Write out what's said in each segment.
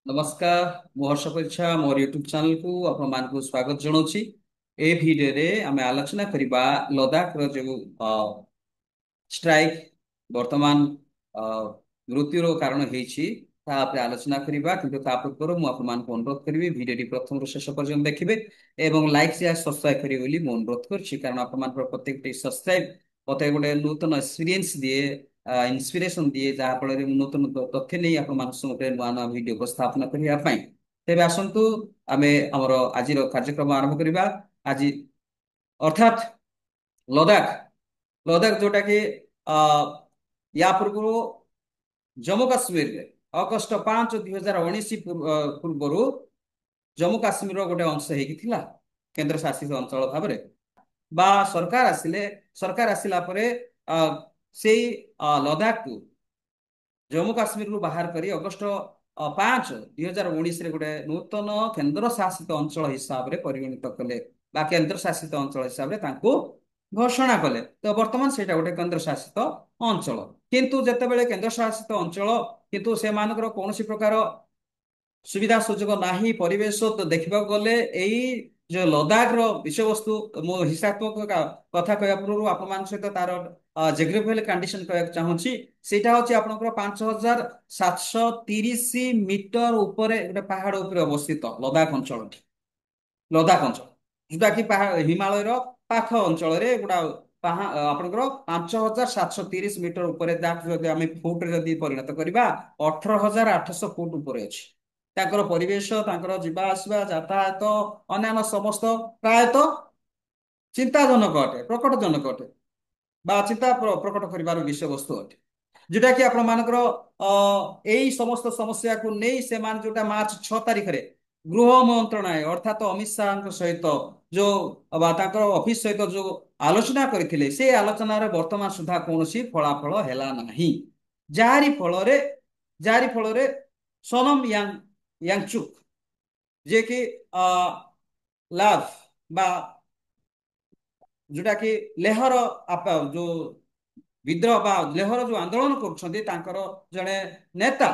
नमस्कार मु हर्ष परिछा मोर YouTube channel को आपण मानक स्वागत जनाऊँगी। ए भिडियो रे आमे आलोचना करिबा लद्दाख रो जो स्ट्राइक वर्तमान अ, मृत्युर कारण ହେଇଛି ତା ଉପରେ ଆଲୋଚନା କରିବା କିନ୍ତୁ ତା ପୂର୍ବରୁ ମୁଁ ଆପଣମାନଙ୍କୁ ଅନୁରୋଧ କରିବି ଭିଡ଼ିଓଟି ପ୍ରଥମରୁ ଶେଷ ପର୍ଯ୍ୟନ୍ତ ଦେଖିବେ ଏବଂ ଲାଇକ୍ ସେୟାର ସବସ୍କ୍ରାଇବ କରିବେ ବୋଲି ମୁଁ ଅନୁରୋଧ କରୁଛି କାରଣ ଆପଣମାନଙ୍କର ପ୍ରତ୍ୟେକଟି ସବସ୍କ୍ରାଇବ ମୋତେ ଗୋଟେ ନୂତନ ଏକ୍ସପିରିଏନ୍ସ ଦିଏ ଇନ୍ସପିରେସନ ଦିଏ ଯାହା ଫଳରେ ମୁଁ ନୂତନ ତଥ୍ୟ ନେଇ ଆପଣମାନଙ୍କ ସମ୍ମୁଖରେ ନୂଆ ନୂଆ ଭିଡ଼ିଓ ଉପସ୍ଥାପନ କରିବା ପାଇଁ। ତେବେ ଆସନ୍ତୁ ଆମେ ଆମର ଆଜିର କାର୍ଯ୍ୟକ୍ରମ ଆରମ୍ଭ କରିବା। ଆଜି ଅର୍ଥାତ୍ ଲଦାଖ ଲଦାଖ ଯୋଉଟା କି ଆ ୟା ପୂର୍ବରୁ ଜମ୍ମୁ କାଶ୍ମୀରରେ ଅଗଷ୍ଟ 5, 2019 ପୂର୍ବରୁ ଜମ୍ମୁ କାଶ୍ମୀରର ଗୋଟେ ଅଂଶ ହେଇକି ଥିଲା କେନ୍ଦ୍ର ଶାସିତ ଅଞ୍ଚଳ ଭାବରେ ବା ସରକାର ଆସିଲା ପରେ ଆ, ସେଇ ଲଦାଖକୁ ଜମ୍ମୁ କାଶ୍ମୀରରୁ ବାହାର କରି ଅଗଷ୍ଟ 5, 2019ରେ ଗୋଟେ ନୂତନ କେନ୍ଦ୍ର ଶାସିତ ଅଞ୍ଚଳ ହିସାବରେ ପରିଗଣିତ କଲେ ବା କେନ୍ଦ୍ର ଶାସିତ ଅଞ୍ଚଳ ହିସାବରେ ତାଙ୍କୁ ଘୋଷଣା କଲେ। ତ ବର୍ତ୍ତମାନ ସେଇଟା ଗୋଟେ କେନ୍ଦ୍ର ଶାସିତ ଅଞ୍ଚଳ। କିନ୍ତୁ ଯେତେବେଳେ କେନ୍ଦ୍ର ଶାସିତ ଅଞ୍ଚଳ କିନ୍ତୁ ସେମାନଙ୍କର କୌଣସି ପ୍ରକାର ସୁବିଧା ସୁଯୋଗ ନାହିଁ ପରିବେଶ ତ ଦେଖିବାକୁ ଗଲେ ଏଇ ଯୋଉ ଲଦାଖର ବିଷୟବସ୍ତୁ ମୁଁ ହିସାତ୍ମକ କଥା କହିବା ପୂର୍ବରୁ ଆପଣମାନଙ୍କ ସହିତ ତାର ଜିଓଗ୍ରାଫିକାଲ କଣ୍ଡିସନ କହିବାକୁ ଚାହୁଁଛି। ସେଇଟା ହଉଛି ଆପଣଙ୍କର 5730 ମିଟର ଉପରେ ଗୋଟେ ପାହାଡ ଉପରେ ଅବସ୍ଥିତ ଲଦାଖ ଅଞ୍ଚଳଟି। ଲଦାଖ ଅଞ୍ଚଳ ଯୋଉଟା କି ହିମାଳୟର ପାଖ ଅଞ୍ଚଳରେ ଗୋଟା ଆପଣଙ୍କର 5730 ମିଟର ଉପରେ ଯାହାକୁ ଯଦି ଆମେ ଫୁଟରେ ଯଦି ପରିଣତ କରିବା 18800 ଫୁଟ ଉପରେ ଅଛି। ତାଙ୍କର ପରିବେଶ ତାଙ୍କର ଯିବା ଆସିବା ଯାତାୟାତ ଅନ୍ୟାନ୍ୟ ସମସ୍ତ ପ୍ରାୟତଃ ଚିନ୍ତାଜନକ ଅଟେ ପ୍ରକଟଜନକ ଅଟେ ବା ଚିନ୍ତା ପ୍ରକଟ କରିବାର ବିଷୟବସ୍ତୁ ଅଟେ। ଯୋଉଟା କି ଆପଣ ମାନଙ୍କର ଅ ଏଇ ସମସ୍ତ ସମସ୍ୟାକୁ ନେଇ ସେମାନେ ଯୋଉଟା ମାର୍ଚ୍ଚ 6 ତାରିଖରେ ଗୃହ ମନ୍ତ୍ରଣାଳୟ ଅର୍ଥାତ ଅମିତ ଶାହଙ୍କ ସହିତ ଯୋଉ ବା ତାଙ୍କର ଅଫିସ ସହିତ ଯୋଉ ଆଲୋଚନା କରିଥିଲେ ସେ ଆଲୋଚନାରେ ବର୍ତ୍ତମାନ ସୁଦ୍ଧା କୌଣସି ଫଳାଫଳ ହେଲା ନାହିଁ। ଯାହାରି ଫଳରେ ଯାହାରି ଫଳରେ ସୋନମ ୟାଙ୍ଗଚୁକ ଯିଏ କି ଲାଭ ବା ଯୋଉଟା କି ଲେହର ଯୋଉ ବିଦ୍ରୋହ ବା ଲେହର ଯୋଉ ଆନ୍ଦୋଳନ କରୁଛନ୍ତି ତାଙ୍କର ଜଣେ ନେତା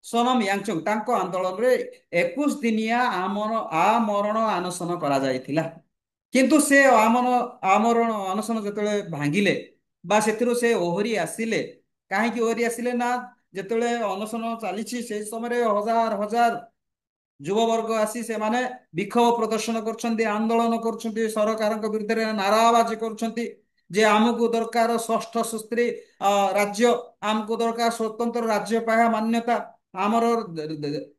ସୋନମ ୟାଙ୍ଗଚୁକ ତାଙ୍କ ଆନ୍ଦୋଳନରେ 21 ଦିନିଆ ଆମରଣ ଅନଶନ କରାଯାଇଥିଲା। କିନ୍ତୁ ସେ ଆମରଣ ଅନଶନ ଯେତେବେଳେ ଭାଙ୍ଗିଲେ ବା ସେଥିରୁ ସେ ଓହରି ଆସିଲେ। କାହିଁକି ଓହରି ଆସିଲେ ନା ଯେତେବେଳେ ଅନଶନ ଚାଲିଛି ସେଇ ସମୟରେ ହଜାର ହଜାର ଯୁବବର୍ଗ ଆସି ସେମାନେ ବିକ୍ଷୋଭ ପ୍ରଦର୍ଶନ କରୁଛନ୍ତି ଆନ୍ଦୋଳନ କରୁଛନ୍ତି ସରକାରଙ୍କ ବିରୁଦ୍ଧରେ ନାରାବାଜି କରୁଛନ୍ତି ଯେ ଆମକୁ ଦରକାର ଷଷ୍ଠ ସୁସ୍ତ୍ରୀ ରାଜ୍ୟ ଆମକୁ ଦରକାର ସ୍ୱତନ୍ତ୍ର ରାଜ୍ୟ ପାହ୍ୟା ମାନ୍ୟତା ଆମର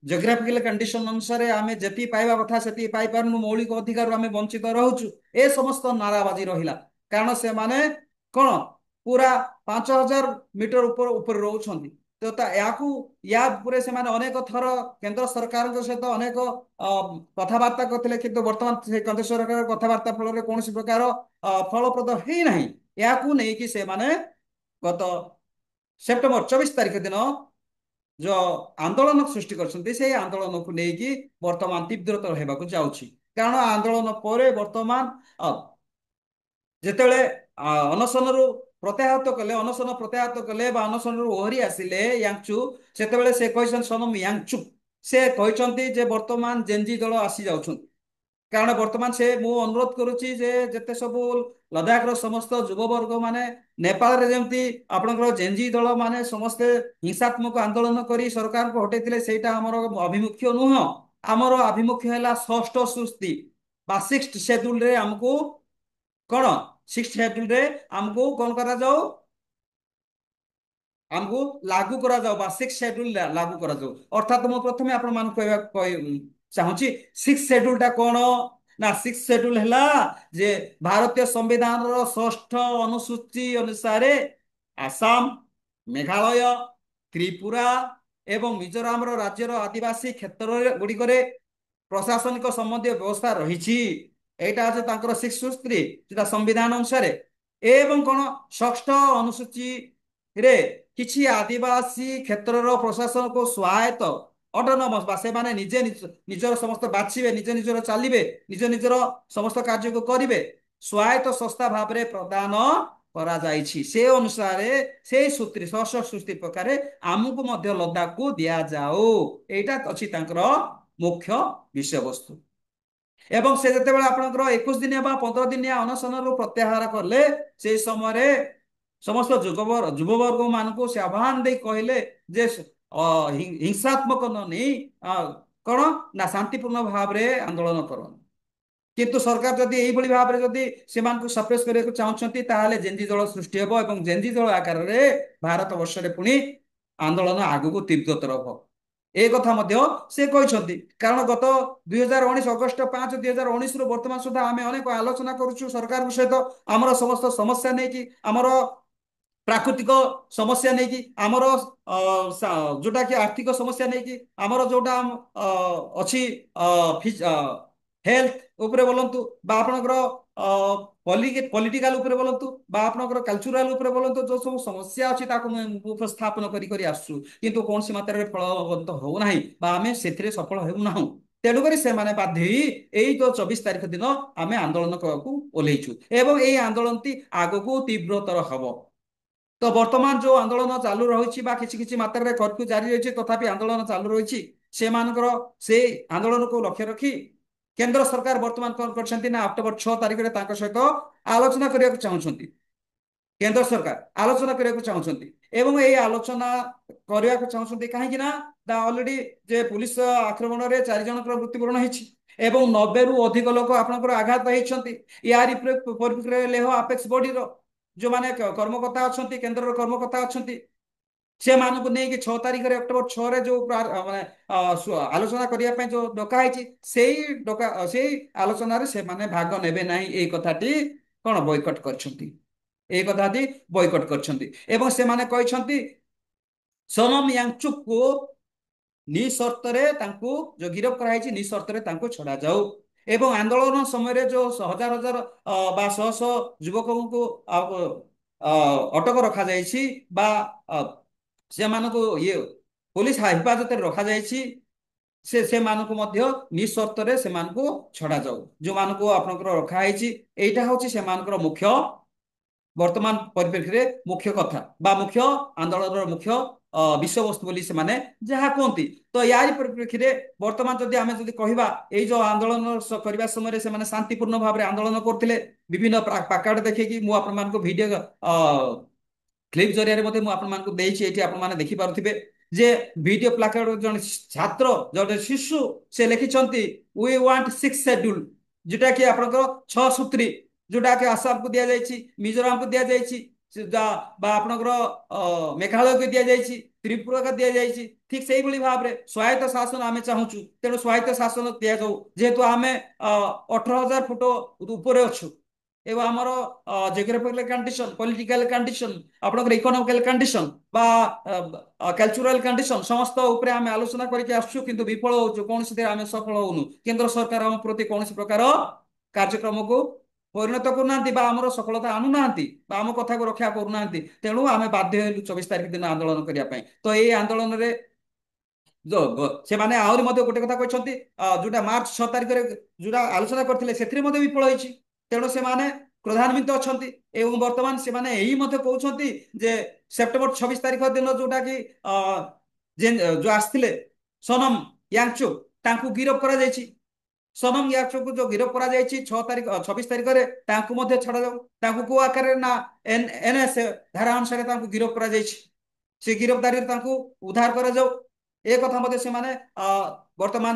ଜିଓଗ୍ରାଫିକାଲ କଣ୍ଡିସନ ଅନୁସାରେ ଆମେ ଯେତିକି ପାଇବା କଥା ସେତିକି ପାଇପାରୁନୁ ମୌଳିକ ଅଧିକାରରୁ ଆମେ ବଞ୍ଚିତ ରହୁଛୁ ଏ ସମସ୍ତ ନାରାବାଜି ରହିଲା। କାରଣ ସେମାନେ କଣ ପୁରା 5000 ମିଟର ଉପରେ ରହୁଛନ୍ତି। ତ ଏହାକୁ ୟା ଉପରେ ସେମାନେ ଅନେକ ଥର କେନ୍ଦ୍ର ସରକାରଙ୍କ ସହିତ ଅନେକ କଥାବାର୍ତ୍ତା କରିଥିଲେ କିନ୍ତୁ ବର୍ତ୍ତମାନ ସେ କେନ୍ଦ୍ର ସରକାର କଥାବାର୍ତ୍ତା ଫଳରେ କୌଣସି ପ୍ରକାର ଫଳପ୍ରଦ ହେଇନାହିଁ। ଏହାକୁ ନେଇକି ସେମାନେ ଗତ ସେପ୍ଟେମ୍ବର 24 ତାରିଖ ଦିନ ଯୋଉ ଆନ୍ଦୋଳନ ସୃଷ୍ଟି କରିଛନ୍ତି ସେଇ ଆନ୍ଦୋଳନକୁ ନେଇକି ବର୍ତ୍ତମାନ ତୀବ୍ରତର ହେବାକୁ ଯାଉଛି। କାରଣ ଆନ୍ଦୋଳନ ପରେ ବର୍ତ୍ତମାନ ଯେତେବେଳେ ଅନଶନରୁ ଅନଶନ ପ୍ରତ୍ୟାହୃତ କଲେ ବା ଅନଶନରୁ ଓହରି ଆସିଲେ ୟାଙ୍ଗଚୁ ସେତେବେଳେ ସେ କହିଛନ୍ତି ସୋନମ ୟାଙ୍ଗଚୁ ସେ କହିଛନ୍ତି ଯେ ବର୍ତ୍ତମାନ ଜେନଜି ଦଳ ଆସି ଯାଉଛନ୍ତି। କାରଣ ବର୍ତ୍ତମାନ ସେ ମୁଁ ଅନୁରୋଧ କରୁଛି ଯେ ଯେତେ ସବୁ ଲଦାଖର ସମସ୍ତ ଯୁବବର୍ଗ ମାନେ ନେପାଳରେ ଯେମିତି ଆପଣଙ୍କର ଜେନଜି ଦଳ ମାନେ ସମସ୍ତେ ହିଂସାତ୍ମକ ଆନ୍ଦୋଳନ କରି ସରକାରଙ୍କୁ ହଟେଇଥିଲେ ସେଇଟା ଆମର ଆଭିମୁଖ୍ୟ ନୁହଁ। ଆମର ଆଭିମୁଖ୍ୟ ହେଲା ଷଷ୍ଠ ସୁସ୍ଥି ବା ସିକ୍ସ ସେଡ୍ୟୁଲରେ ଆମକୁ କଣ ସିକ୍ସ ସେଡ୍ୟୁଲରେ ଆମକୁ କଣ କରାଯାଉ ଆମକୁ ଲାଗୁ କରାଯାଉ ବା ସିକ୍ସ ସେଡ୍ୟୁଲ ଲାଗୁ କରାଯାଉ। ଅର୍ଥାତ୍ ମୁଁ ପ୍ରଥମେ ଆପଣ ମାନଙ୍କୁ ଚାହୁଁଛି ସିକ୍ସ ସେଡ୍ୟୁଲ ଟା କଣ ନା ସିକ୍ସ ସେଡ୍ୟୁଲ ହେଲା ଯେ ଭାରତୀୟ ସମ୍ବିଧାନର ଷଷ୍ଠ ଅନୁସୂଚୀ ଅନୁସାରେ ଆସାମ ମେଘାଳୟ ତ୍ରିପୁରା ଏବଂ ମିଜୋରାମର ରାଜ୍ୟର ଆଦିବାସୀ କ୍ଷେତ୍ର ଗୁଡିକରେ ପ୍ରଶାସନିକ ସମ୍ବନ୍ଧୀୟ ବ୍ୟବସ୍ଥା ରହିଛି। ଏଇଟା ଅଛି ତାଙ୍କର 6 ସେଟା ସମ୍ବିଧାନ ଅନୁସାରେ ଏବଂ କଣ ଷଷ୍ଠ ଅନୁସୂଚୀରେ କିଛି ଆଦିବାସୀ କ୍ଷେତ୍ରର ପ୍ରଶାସନକୁ ସହାୟତ ଅଟୋନମସ ବା ସେମାନେ ନିଜେ ନିଜର ସମସ୍ତ ବାଛିବେ ନିଜ ନିଜର ଚାଲିବେ ନିଜ ନିଜର ସମସ୍ତ କାର୍ଯ୍ୟକୁ କରିବେ ସ୍ୱାୟତ୍ତ ସଂସ୍ଥା ଭାବରେ ପ୍ରଦାନ କରାଯାଇଛି ସେ ଅନୁସାରେ ସେଇ ସୂତ୍ରୀ ସୂତ୍ରୀ ପ୍ରକାରେ ଆମକୁ ମଧ୍ୟ ଲଦାଖକୁ ଦିଆଯାଉ ଏଇଟା ଅଛି ତାଙ୍କର ମୁଖ୍ୟ ବିଷୟବସ୍ତୁ। ଏବଂ ସେ ଯେତେବେଳେ ଆପଣଙ୍କର 21 ଦିନିଆ ବା 15 ଦିନିଆ ଅନଶନରୁ ପ୍ରତ୍ୟାହାର କଲେ ସେଇ ସମୟରେ ସମସ୍ତ ଯୁବବର୍ଗ ମାନଙ୍କୁ ସେ ଆହ୍ୱାନ ଦେଇ କହିଲେ ଯେ ହିଂସାତ୍ମକ ନ ନେଇ କଣ ନା ଶାନ୍ତିପୂର୍ଣ୍ଣ ଭାବରେ ଆନ୍ଦୋଳନ କରନ୍ତୁ। କିନ୍ତୁ ସରକାର ଯଦି ଏଇଭଳି ଭାବରେ ଯଦି ସେମାନଙ୍କୁ ସପ୍ରେସ କରିବାକୁ ଚାହୁଁଛନ୍ତି ତାହେଲେ ଜେନ୍ଜି ଦଳ ସୃଷ୍ଟି ହେବ ଏବଂ ଜେନ୍ଜି ଦଳ ଆକାରରେ ଭାରତ ବର୍ଷରେ ପୁଣି ଆନ୍ଦୋଳନ ଆଗକୁ ତୀବ୍ରତର ହେବ। ଏ କଥା ମଧ୍ୟ ସେ କହିଛନ୍ତି। କାରଣ ଗତ 2019 ଅଗଷ୍ଟ 5 2019 ରୁ ବର୍ତ୍ତମାନ ସୁଦ୍ଧା ଆମେ ଅନେକ ଆଲୋଚନା କରୁଛୁ ସରକାରଙ୍କ ସହିତ ଆମର ସମସ୍ତ ସମସ୍ୟା ନେଇକି ଆମର ପ୍ରାକୃତିକ ସମସ୍ୟା ନେଇକି ଆମର ଯୋଉଟା କି ଆର୍ଥିକ ସମସ୍ୟା ନେଇକି ଆମର ଯୋଉଟା ଅଛି ହେଲ୍ଥ ଉପରେ ବୋଲନ୍ତୁ ବା ଆପଣଙ୍କର ପଲିଟିକାଲ ଉପରେ ବୋଲନ୍ତୁ ବା ଆପଣଙ୍କର କାଲଚରାଲ ଉପରେ ବୋଲନ୍ତୁ ଯୋଉ ସବୁ ସମସ୍ୟା ଅଛି ତାକୁ ଉପସ୍ଥାପନ କରି କରି ଆସୁଛୁ କିନ୍ତୁ କୌଣସି ମାତ୍ରାରେ ଫଳବନ୍ତ ହଉନାହିଁ ବା ଆମେ ସେଥିରେ ସଫଳ ହେଉନାହୁଁ। ତେଣୁକରି ସେମାନେ ବାଧ୍ୟ ହୋଇ ଏଇ ଯୋଉ 24 ତାରିଖ ଦିନ ଆମେ ଆନ୍ଦୋଳନ କରିବାକୁ ଓହ୍ଲେଇଛୁ ଏବଂ ଏଇ ଆନ୍ଦୋଳନଟି ଆଗକୁ ତୀବ୍ରତର ହବ। ତ ବର୍ତ୍ତମାନ ଯୋଉ ଆନ୍ଦୋଳନ ଚାଲୁ ରହିଛି ବା କିଛି କିଛି ମାତ୍ରାରେ କର୍ଫ୍ୟୁ ଜାରି ରହିଛି ତଥାପି ଆନ୍ଦୋଳନ ଚାଲୁ ରହିଛି ସେମାନଙ୍କର ସେଇ ଆନ୍ଦୋଳନକୁ ଲକ୍ଷ୍ୟ ରଖି କେନ୍ଦ୍ର ସରକାର ବର୍ତ୍ତମାନ କଣ କରିଛନ୍ତି ନା ଅକ୍ଟୋବର 6 ତାରିଖରେ ତାଙ୍କ ସହିତ ଆଲୋଚନା କରିବାକୁ ଚାହୁଁଛନ୍ତି। କେନ୍ଦ୍ର ସରକାର ଆଲୋଚନା କରିବାକୁ ଚାହୁଁଛନ୍ତି ଏବଂ ଏଇ ଆଲୋଚନା କରିବାକୁ ଚାହୁଁଛନ୍ତି କାହିଁକି ନା ଅଲରେଡି ଯେ ପୁଲିସ ଆକ୍ରମଣରେ 4 ଜଣଙ୍କର ମୃତ୍ୟୁବରଣ ହେଇଛି ଏବଂ 90ରୁ ଅଧିକ ଲୋକ ଆପଣଙ୍କର ଆଘାତ ହେଇଛନ୍ତି। ୟାରି ପରିପ୍ରେକ୍ଷୀରେ ଲେହ ଆପେକ୍ସ ବଡିର ଯୋଉମାନେ କର୍ମକର୍ତ୍ତା ଅଛନ୍ତି କେନ୍ଦ୍ରର କର୍ମକର୍ତ୍ତା ଅଛନ୍ତି ସେମାନଙ୍କୁ ନେଇକି 6 ତାରିଖରେ ଅକ୍ଟୋବର 6ରେ ଯୋଉ ମାନେ ଆଲୋଚନା କରିବା ପାଇଁ ଯୋଉ ଡକା ହେଇଛି ସେଇ ଆଲୋଚନାରେ ସେମାନେ ଭାଗ ନେବେ ନାହିଁ ଏଇ କଥାଟି କଣ ବୟକଟ କରିଛନ୍ତି। ଏଇ କଥାଟି ବୟକଟ କରିଛନ୍ତି ଏବଂ ସେମାନେ କହିଛନ୍ତି ସୋନମ ୟାଙ୍ଗଚୁକକୁ ନିସର୍ତ୍ତରେ ତାଙ୍କୁ ଯୋଉ ଗିରଫ କରାଯାଇଛି ନିସର୍ତ୍ତରେ ତାଙ୍କୁ ଛଡାଯାଉ ଏବଂ ଆନ୍ଦୋଳନ ସମୟରେ ଯୋଉ ହଜାର ହଜାର ବା ଶହ ଶହ ଯୁବକଙ୍କୁ ଅଟକ ରଖାଯାଇଛି ବା ସେମାନଙ୍କୁ ପୋଲିସ ହେଫାଜତରେ ରଖାଯାଇଛି ସେମାନଙ୍କୁ ମଧ୍ୟ ନିସର୍ତ୍ତରେ ସେମାନଙ୍କୁ ଛଡାଯାଉ ଯୋଉମାନଙ୍କୁ ଆପଣଙ୍କର ରଖା ହେଇଛି ଏଇଟା ହଉଛି ସେମାନଙ୍କର ମୁଖ୍ୟ ବର୍ତ୍ତମାନ ପରିପ୍ରେକ୍ଷୀରେ ମୁଖ୍ୟ କଥା ବା ମୁଖ୍ୟ ଆନ୍ଦୋଳନର ମୁଖ୍ୟ ବିଷୟବସ୍ତୁ ବୋଲି ସେମାନେ ଯାହା କୁହନ୍ତି। ତ ୟାରି ପରିପ୍ରେକ୍ଷୀରେ ବର୍ତ୍ତମାନ ଯଦି ଆମେ ଯଦି କହିବା ଏଇ ଯୋଉ ଆନ୍ଦୋଳନ କରିବା ସମୟରେ ସେମାନେ ଶାନ୍ତିପୂର୍ଣ୍ଣ ଭାବରେ ଆନ୍ଦୋଳନ କରୁଥିଲେ ବିଭିନ୍ନ ପ୍ଲାକାର୍ଡ ଦେଖେଇକି ମୁଁ ଆପଣମାନଙ୍କୁ ଭିଡିଓ କ୍ଲିପ ଜରିଆରେ ମଧ୍ୟ ମୁଁ ଆପଣମାନଙ୍କୁ ଦେଇଛି ଏଠି ଆପଣମାନେ ଦେଖିପାରୁଥିବେ ଯେ ଭିଡିଓ ପ୍ଲାକାର୍ଡ ଜଣେ ଛାତ୍ର ଜଣେ ଶିଶୁ ସେ ଲେଖିଛନ୍ତି ୱି ୱାଣ୍ଟ 6 ସେଡ୍ୟୁଲ ଯୋଉଟା କି ଆପଣଙ୍କର 6 ସୂତ୍ରୀ ଯୋଉଟା କି ଆସାମକୁ ଦିଆଯାଇଛି ମିଜୋରାମକୁ ଦିଆଯାଇଛି ବା ଆପଣଙ୍କର ମେଘାଳୟକୁ ଦିଆଯାଇଛି ତ୍ରିପୁରାକୁ ଦିଆଯାଇଛି ଠିକ ସେଇଭଳି ଭାବରେ ସ୍ୱାୟତ୍ତ ଶାସନ ଆମେ ଚାହୁଁଛୁ ତେଣୁ ସ୍ୱାୟତ୍ତ ଶାସନ ଦିଆଯାଉ ଯେହେତୁ ଆମେ 18,000 ଫୁଟ ଉପରେ ଅଛୁ ଏବଂ ଆମର ଜିଓଗ୍ରାଫିକାଲ କଣ୍ଡିସନ ପଲିଟିକାଲ କଣ୍ଡିସନ ଆପଣଙ୍କର ଇକୋନୋମିକାଲ କଣ୍ଡିସନ ବା କାଲଚରାଲ କଣ୍ଡିସନ ସମସ୍ତ ଉପରେ ଆମେ ଆଲୋଚନା କରିକି ଆସୁଛୁ କିନ୍ତୁ ବିଫଳ ହଉଛୁ କୌଣସିଥିରେ ଆମେ ସଫଳ ହଉନୁ। କେନ୍ଦ୍ର ସରକାର ଆମ ପ୍ରତି କୌଣସି ପ୍ରକାର କାର୍ଯ୍ୟକ୍ରମକୁ ପରିଣତ କରୁନାହାନ୍ତି ବା ଆମର ସଫଳତା ଆଣୁନାହାନ୍ତି ବା ଆମ କଥାକୁ ରକ୍ଷା କରୁନାହାନ୍ତି ତେଣୁ ଆମେ ବାଧ୍ୟ ହେଲୁ 24 ତାରିଖ ଦିନ ଆନ୍ଦୋଳନ କରିବା ପାଇଁ। ତ ଏଇ ଆନ୍ଦୋଳନରେ ସେମାନେ ଆହୁରି ମଧ୍ୟ ଗୋଟେ କଥା କହିଛନ୍ତି ଯୋଉଟା ମାର୍ଚ୍ଚ 6 ତାରିଖରେ ଯୋଉଟା ଆଲୋଚନା କରିଥିଲେ ସେଥିରେ ମଧ୍ୟ ବିଫଳ ହେଇଛି ତେଣୁ ସେମାନେ କ୍ରୋଧାନ୍ୱିତ ଅଛନ୍ତି ଏବଂ ବର୍ତ୍ତମାନ ସେମାନେ ଏହି ମଧ୍ୟ କହୁଛନ୍ତି ଯେ ସେପ୍ଟେମ୍ବର 26 ତାରିଖ ଦିନ ଯୋଉଟା କି ଯୋଉ ଆସିଥିଲେ ସୋନମ ୟାଙ୍ଗଚୁକ ତାଙ୍କୁ ଗିରଫ କରାଯାଇଛି। ସୋନମ ୟାଙ୍ଗଚୁକକୁ ଯୋଉ ଗିରଫ କରାଯାଇଛି 26 ତାରିଖରେ ତାଙ୍କୁ ମଧ୍ୟ ଛଡାଯାଉ ତାଙ୍କୁ କୋଉ ଆକାରରେ ନା ଏନଏସ ଧାରା ଅନୁସାରେ ତାଙ୍କୁ ଗିରଫ କରାଯାଇଛି ସେ ଗିରଫଦାରୀରେ ତାଙ୍କୁ ଉଦ୍ଧାର କରାଯାଉ ଏ କଥା ମଧ୍ୟ ସେମାନେ ବର୍ତ୍ତମାନ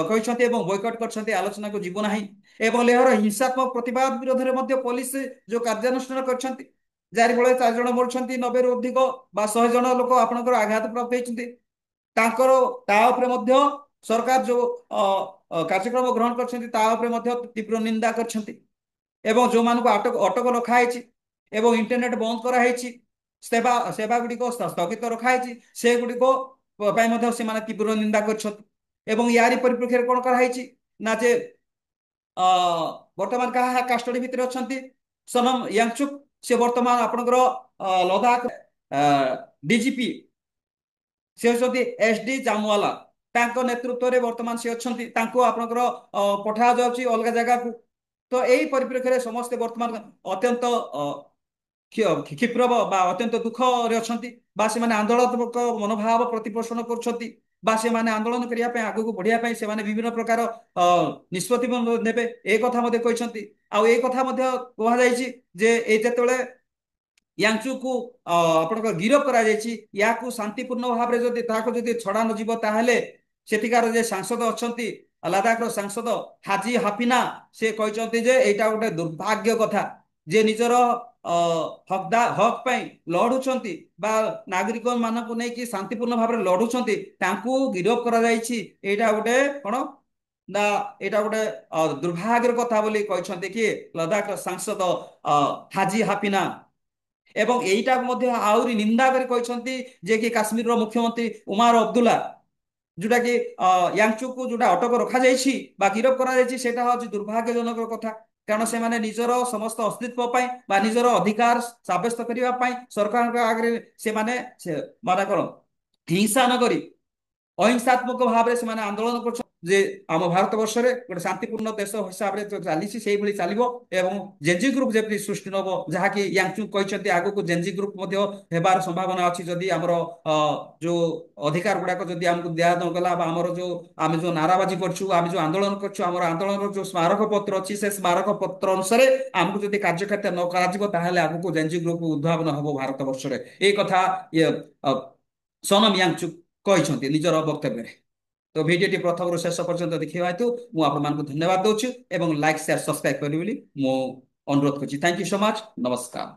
କହିଛନ୍ତି ଏବଂ ବୟକଟ କରିଛନ୍ତି ଆଲୋଚନାକୁ ଯିବୁ ନାହିଁ ଏବଂ ଲେହର ହିଂସାତ୍ମକ ପ୍ରତିବାଦ ବିରୋଧରେ ମଧ୍ୟ ପୋଲିସ ଯୋଉ କାର୍ଯ୍ୟାନୁଷ୍ଠାନ କରିଛନ୍ତି ଯାରି ଫଳରେ 4 ଜଣ ମରୁଛନ୍ତି 90ରୁ ଅଧିକ ବା 100 ଜଣ ଲୋକ ଆପଣଙ୍କର ଆଘାତ ପ୍ରାପ୍ତ ହେଇଛନ୍ତି ତାଙ୍କର ତା ଉପରେ ମଧ୍ୟ ସରକାର ଯୋଉ କାର୍ଯ୍ୟକ୍ରମ ଗ୍ରହଣ କରିଛନ୍ତି ତା ଉପରେ ମଧ୍ୟ ତୀବ୍ର ନିନ୍ଦା କରିଛନ୍ତି ଏବଂ ଯୋଉମାନଙ୍କୁ ଅଟକ ରଖାହେଇଛି ଏବଂ ଇଣ୍ଟରନେଟ ବନ୍ଦ କରାହେଇଛି ସେବା ଗୁଡ଼ିକ ସ୍ଥଗିତ ରଖାହେଇଛି ସେଗୁଡ଼ିକ ପାଇଁ ମଧ୍ୟ ସେମାନେ ତୀବ୍ର ନିନ୍ଦା କରିଛନ୍ତି ଏବଂ ୟାରି ପରିପ୍ରେକ୍ଷୀରେ କଣ କରାହେଇଛି ନା ଯେ ବର୍ତ୍ତମାନ କାହା କାଷ୍ଟଡି ଭିତରେ ଅଛନ୍ତି ସୋନମ ୟାଙ୍ଗଚୁକ ସେ ବର୍ତ୍ତମାନ ଆପଣଙ୍କର ଲଦାଖ ଡିଜିପି ସେ ହେଉଛନ୍ତି SD ଜାମୱାଲା ତାଙ୍କ ନେତୃତ୍ୱରେ ବର୍ତ୍ତମାନ ସେ ଅଛନ୍ତି ତାଙ୍କୁ ଆପଣଙ୍କର ପଠାଯାଉଛି ଅଲଗା ଜାଗାକୁ। ତ ଏଇ ପରିପ୍ରେକ୍ଷୀରେ ସମସ୍ତେ ବର୍ତ୍ତମାନ ଅତ୍ୟନ୍ତ କ୍ଷିପ୍ର ବା ଅତ୍ୟନ୍ତ ଦୁଃଖରେ ଅଛନ୍ତି, ବା ସେମାନେ ଆନ୍ଦୋଳନାତ୍ମକ ମନୋଭାବ ପ୍ରତିପୋଷଣ କରୁଛନ୍ତି, ବା ସେମାନେ ଆନ୍ଦୋଳନ କରିବା ପାଇଁ ଆଗକୁ ବଢିବା ପାଇଁ ସେମାନେ ବିଭିନ୍ନ ପ୍ରକାର ଅ, ନିଷ୍ପତ୍ତି ମଧ୍ୟ ନେବେ, ଏ କଥା ମଧ୍ୟ କହିଛନ୍ତି। ଆଉ ଏ କଥା ମଧ୍ୟ କୁହାଯାଇଛି ଯେ ଏଇ ଯେତେବେଳେ ୟାଙ୍ଗଚୁକୁ ଆପଣଙ୍କ ଗିରଫ କରାଯାଇଛି, ୟାକୁ ଶାନ୍ତିପୂର୍ଣ୍ଣ ଭାବରେ ଯଦି ତାହାକୁ ଯଦି ଛଡା ନଯିବ ତାହେଲେ ସେଠିକାର ଯେ ସାଂସଦ ଅଛନ୍ତି, ଲଦାଖର ସାଂସଦ ହାଜି ହାଫିନା, ସେ କହିଛନ୍ତି ଯେ ଏଇଟା ଗୋଟେ ଦୁର୍ଭାଗ୍ୟ କଥା ଯେ ନିଜର ହକ୍ ପାଇଁ ଲଢୁଛନ୍ତି ବା ନାଗରିକ ମାନଙ୍କୁ ନେଇକି ଶାନ୍ତିପୂର୍ଣ୍ଣ ଭାବରେ ଲଢୁଛନ୍ତି, ତାଙ୍କୁ ଗିରଫ କରାଯାଇଛି। ଏଇଟା ଗୋଟେ କଣ ନା ଏଇଟା ଗୋଟେ ଦୁର୍ଭାଗ୍ୟର କଥା ବୋଲି କହିଛନ୍ତି କିଏ, ଲଦାଖର ସାଂସଦ ହାଜି ହାଫିନା। ଏବଂ ଏଇଟାକୁ ମଧ୍ୟ ଆହୁରି ନିନ୍ଦା କରି କହିଛନ୍ତି ଯେ କି କାଶ୍ମୀରର ମୁଖ୍ୟମନ୍ତ୍ରୀ ଉମାର ଅବଦୁଲ୍ଲା, ଯୋଉଟା କି ୟାଙ୍ଗଚୁକୁ ଯୋଉଟା ଅଟକ ରଖାଯାଇଛି ବା ଗିରଫ କରାଯାଇଛି, ସେଇଟା ହଉଛି ଦୁର୍ଭାଗ୍ୟଜନକ କଥା। କାରଣ ସେମାନେ ନିଜର ସମସ୍ତ ଅସ୍ତିତ୍ୱ ପାଇଁ ବା ନିଜର ଅଧିକାର ସାବ୍ୟସ୍ତ କରିବା ପାଇଁ ସରକାରଙ୍କ ଆଗରେ ସେମାନେ ମାନେ କଣ ହିଂସା ନକରି ଅହିଂସାତ୍ମକ ଭାବରେ ସେମାନେ ଆନ୍ଦୋଳନ କରୁଛନ୍ତି ଯେ ଆମ ଭାରତ ବର୍ଷରେ ଗୋଟେ ଶାନ୍ତିପୂର୍ଣ୍ଣ ଦେଶ ହିସାବରେ ତ ଚାଲିଛି ସେଇଭଳି ଚାଲିବ। ଏବଂ ଜେନ୍ଜି ଗ୍ରୁପ ଯେମିତି ସୃଷ୍ଟି ନବ, ଯାହାକି ୟାଙ୍ଗଚୁକ କହିଛନ୍ତି ଆଗକୁ ଜେନ୍ଜି ଗ୍ରୁପ ମଧ୍ୟ ହେବାର ସମ୍ଭାବନା ଅଛି ଯଦି ଆମର ଯୋଉ ଅଧିକାର ଗୁଡାକ ଯଦି ଆମକୁ ଦିଆ ନଗଲା, ବା ଆମର ଯୋଉ ଆମେ ଯୋଉ ନାରାବାଜି କରୁଛୁ, ଆମେ ଯୋଉ ଆନ୍ଦୋଳନ କରୁଛୁ, ଆମର ଆନ୍ଦୋଳନର ଯୋଉ ସ୍ମାରକ ପତ୍ର ଅଛି, ସେ ସ୍ମାରକ ପତ୍ର ଅନୁସାରେ ଆମକୁ ଯଦି କାର୍ଯ୍ୟକାରିତା ନ କରାଯିବ ତାହେଲେ ଆଗକୁ ଜେନ୍ଜି ଗ୍ରୁପ ଉଦ୍ଭାବନ ହବ ଭାରତ ବର୍ଷରେ। ଏଇ କଥା ଇଏ ଅ, ସୋନମ ୟାଙ୍ଗଚୁକ କହିଛନ୍ତି ନିଜର ବକ୍ତବ୍ୟରେ। ତ ଭିଡିଓଟି ପ୍ରଥମରୁ ଶେଷ ପର୍ଯ୍ୟନ୍ତ ଦେଖିବା ହେତୁ ମୁଁ ଆପଣମାନଙ୍କୁ ଧନ୍ୟବାଦ ଦଉଛି ଏବଂ ଲାଇକ୍ ସେୟାର ସବସ୍କ୍ରାଇବ କରିବି ବୋଲି ମୁଁ ଅନୁରୋଧ କରୁଛି। Thank you so much. ନମସ୍କାର।